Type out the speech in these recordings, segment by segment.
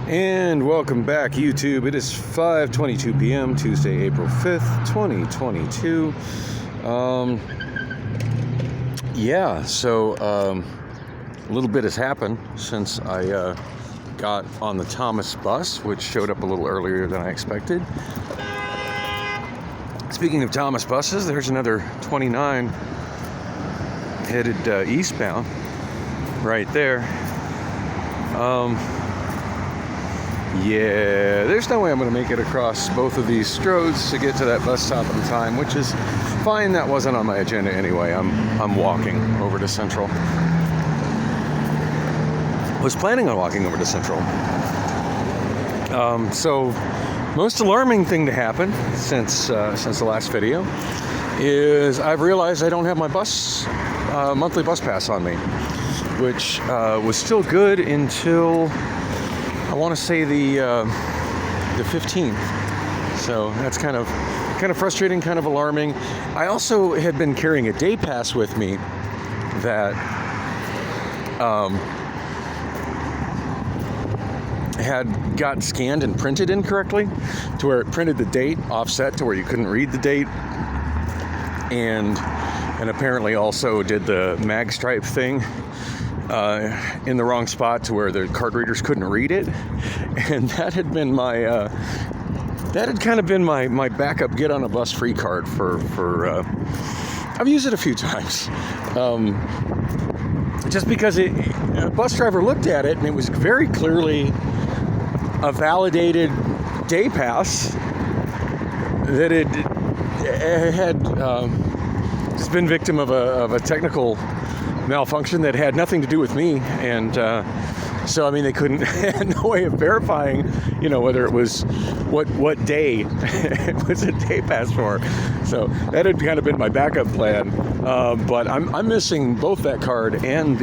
And welcome back, YouTube. It is 5:22 p.m. Tuesday, April 5th, 2022. A little bit has happened since I got on the Thomas bus, which showed up a little earlier than I expected. Speaking of Thomas buses, there's another 29 headed eastbound right there. There's no way I'm going to make it across both of these roads to get to that bus stop in time, which is fine. That wasn't on my agenda anyway. I'm walking over to Central. Was planning on walking over to Central. So most alarming thing to happen since the last video is I've realized I don't have my monthly bus pass on me, which was still good until I want to say the 15th. So that's kind of frustrating, kind of alarming. I also had been carrying a day pass with me that had got scanned and printed incorrectly, to where it printed the date offset to where you couldn't read the date, and apparently also did the mag stripe thing in the wrong spot to where the card readers couldn't read it. And that had been my kind of been my backup get on a bus free card for I've used it a few times, just because a bus driver looked at it and it was very clearly a validated day pass that it had just been victim of a technical malfunction that had nothing to do with me. And so I mean, they had no way of verifying, whether it was what day it was a day pass for. So that had kind of been my backup plan. But I'm missing both that card and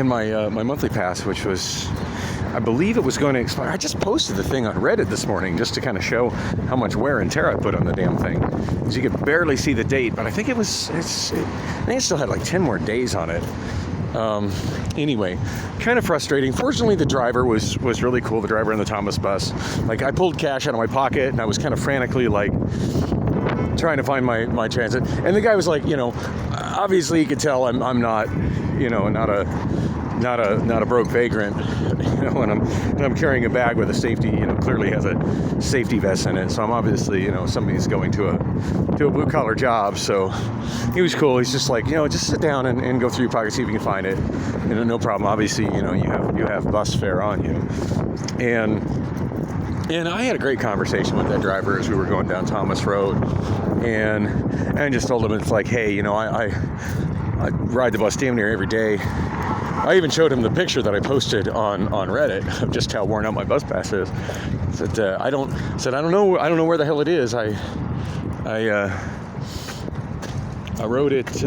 my monthly pass, which was, I believe it was going to expire. I just posted the thing on Reddit this morning just to kind of show how much wear and tear I put on the damn thing, because you could barely see the date. But I think it still had like 10 more days on it. Anyway, kind of frustrating. Fortunately, the driver was really cool. The driver in the Thomas bus. Like, I pulled cash out of my pocket and I was kind of frantically like trying to find my transit. And the guy was like, obviously you could tell I'm not, not a broke vagrant, when I'm carrying a bag with a safety, clearly has a safety vest in it. So I'm obviously, somebody's going to a blue collar job. So he was cool. He's just like, just sit down and go through your pocket, see if you can find it. No problem. Obviously, you have bus fare on you. And I had a great conversation with that driver as we were going down Thomas Road, and I just told him, it's like, hey, I ride the bus damn near every day. I even showed him the picture that I posted on Reddit of just how worn out my bus pass is. I don't know where the hell it is. I wrote it.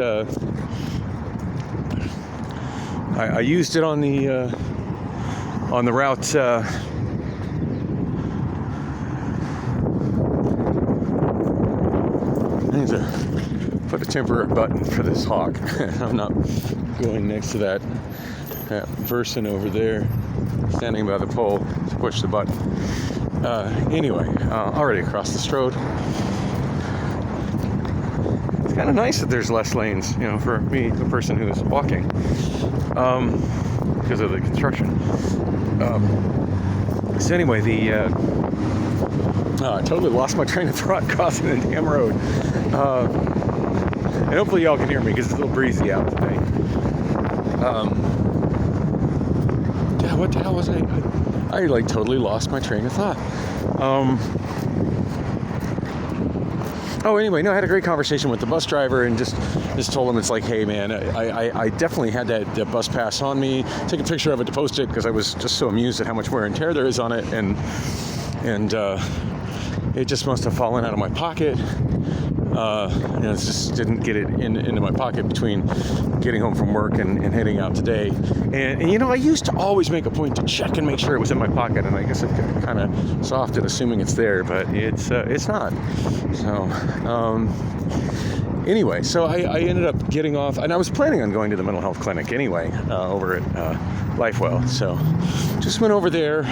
I used it on the route. I need to put a temporary button for this hawk. I'm not going next to that person over there standing by the pole to push the button. Anyway, already across this road. It's kind of nice that there's less lanes, for me, the person who is walking, because of the construction. So anyway, I totally lost my train of thought crossing the damn road. And hopefully y'all can hear me because it's a little breezy out today. What the hell was I like totally lost my train of thought. Anyway, I had a great conversation with the bus driver and just told him, it's like, hey man, I definitely had that bus pass on me. Take a picture of it to post it because I was just so amused at how much wear and tear there is on it, and it just must have fallen out of my pocket. It just didn't get it into my pocket between getting home from work and heading out today. And I used to always make a point to check and make sure it was in my pocket, and I guess it got kind of soft at assuming it's there, but it's not. So Anyway, so I ended up getting off, and I was planning on going to the mental health clinic anyway, over at LifeWell. So just went over there.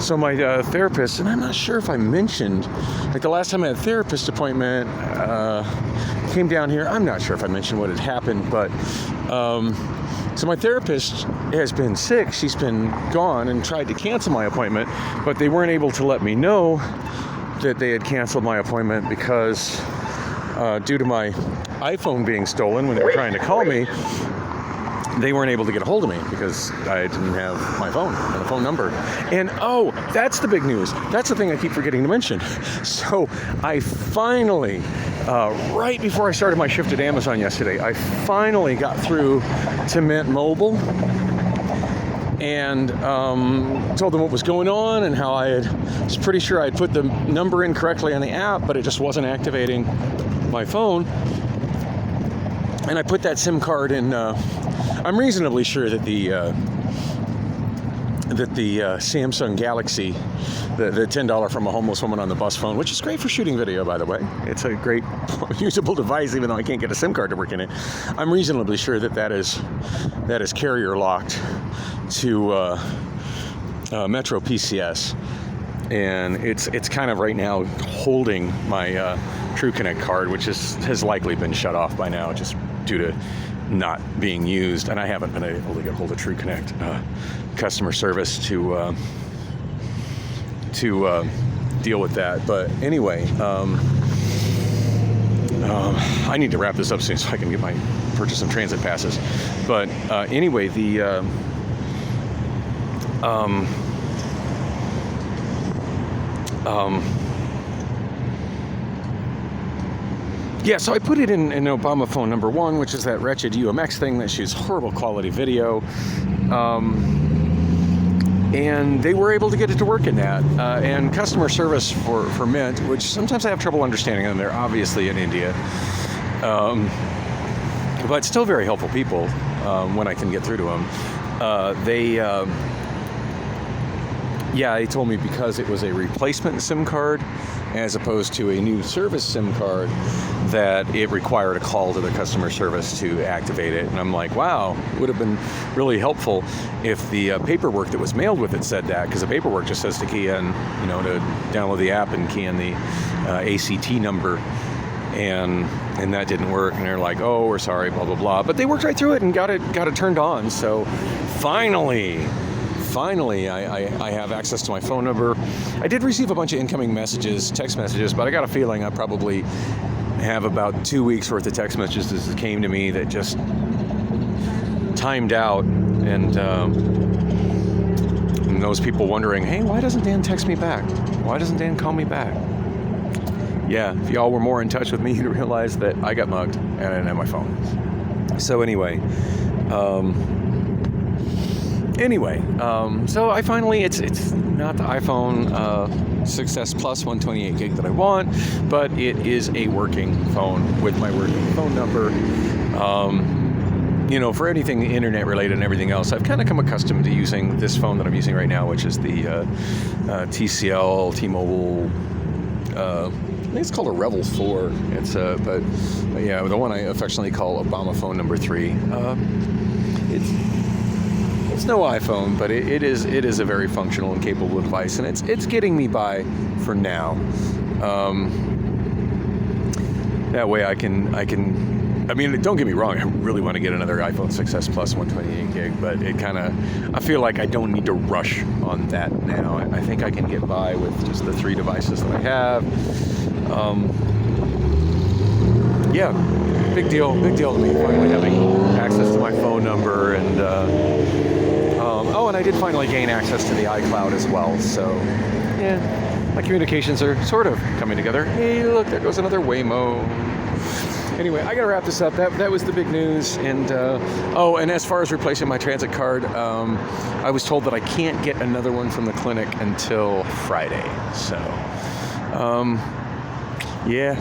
So my therapist, and I'm not sure if I mentioned, like the last time I had a therapist appointment, came down here. I'm not sure if I mentioned what had happened, but so my therapist has been sick. She's been gone and tried to cancel my appointment, but they weren't able to let me know that they had canceled my appointment because due to my iPhone being stolen when they were trying to call me, they weren't able to get a hold of me because I didn't have my phone and the phone number. And oh, that's the big news. That's the thing I keep forgetting to mention. So I finally, right before I started my shift at Amazon yesterday, I finally got through to Mint Mobile and told them what was going on and how was pretty sure I'd put the number in correctly on the app, but it just wasn't activating my phone. And I put that SIM card in. I'm reasonably sure that the Samsung Galaxy, the $10 from a homeless woman on the bus phone, which is great for shooting video, by the way. It's a great usable device, even though I can't get a SIM card to work in it. I'm reasonably sure that is carrier locked to Metro PCS, and it's kind of right now holding my TrueConnect card, which has likely been shut off by now, just due to not being used, and I haven't been able to get hold of TrueConnect customer service to deal with that. But anyway, I need to wrap this up soon so I can purchase some transit passes. But anyway, yeah, so I put it in Obama phone number 1, which is that wretched UMX thing that shoots horrible quality video. And they were able to get it to work in that. And customer service for Mint, which sometimes I have trouble understanding them. They're obviously in India. But still very helpful people when I can get through to them. They told me because it was a replacement SIM card as opposed to a new service SIM card, that it required a call to the customer service to activate it. And I'm like, wow, it would have been really helpful if the paperwork that was mailed with it said that, because the paperwork just says to key in, to download the app and key in the ACT number. And that didn't work, and they're like, oh, we're sorry, blah, blah, blah. But they worked right through it and got it turned on. So finally, I have access to my phone number. I did receive a bunch of incoming text messages, but I got a feeling I probably have about 2 weeks worth of text messages that came to me that just timed out, and those people wondering, hey, why doesn't Dan text me back? Why doesn't Dan call me back? Yeah, if y'all were more in touch with me, you'd realize that I got mugged and I didn't have my phone. So anyway, so I finally, it's not the iPhone 6S Plus 128 gig that I want, but it is a working phone with my working phone number. For anything internet related and everything else, I've kind of come accustomed to using this phone that I'm using right now, which is the TCL T-Mobile. I think it's called a Revel 4. It's but yeah, the one I affectionately call Obama phone number 3. It's no iPhone, but it is a very functional and capable device, and it's getting me by for now. That way I can. I mean, don't get me wrong. I really want to get another iPhone 6S Plus 128 gig, but I feel like I don't need to rush on that now. I think I can get by with just the 3 devices that I have. Yeah, big deal to me finally having access to my phone number, and and I did finally gain access to the iCloud as well. So yeah, my communications are sort of coming together. Hey, look, there goes another Waymo. Anyway, I gotta wrap this up. That was the big news. And and as far as replacing my transit card, I was told that I can't get another one from the clinic until Friday. So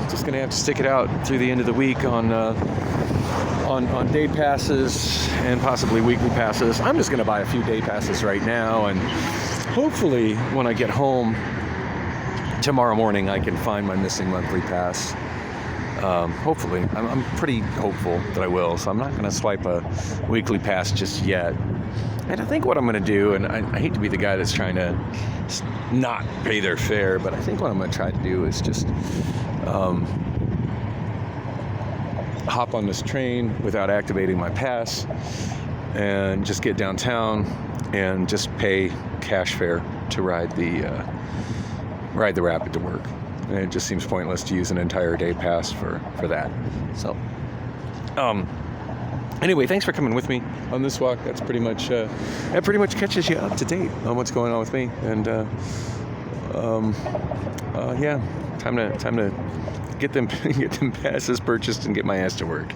just gonna have to stick it out through the end of the week on day passes and possibly weekly passes. I'm just gonna buy a few day passes right now, and hopefully when I get home tomorrow morning I can find my missing monthly pass. Hopefully. I'm pretty hopeful that I will, so I'm not going to swipe a weekly pass just yet. And I think what I'm going to do, and I hate to be the guy that's trying to not pay their fare, but I think what I'm going to try to do is just hop on this train without activating my pass and just get downtown and just pay cash fare to ride the rapid to work. And it just seems pointless to use an entire day pass for that. So, anyway, thanks for coming with me on this walk. That pretty much catches you up to date on what's going on with me. And yeah, time to get them passes purchased and get my ass to work.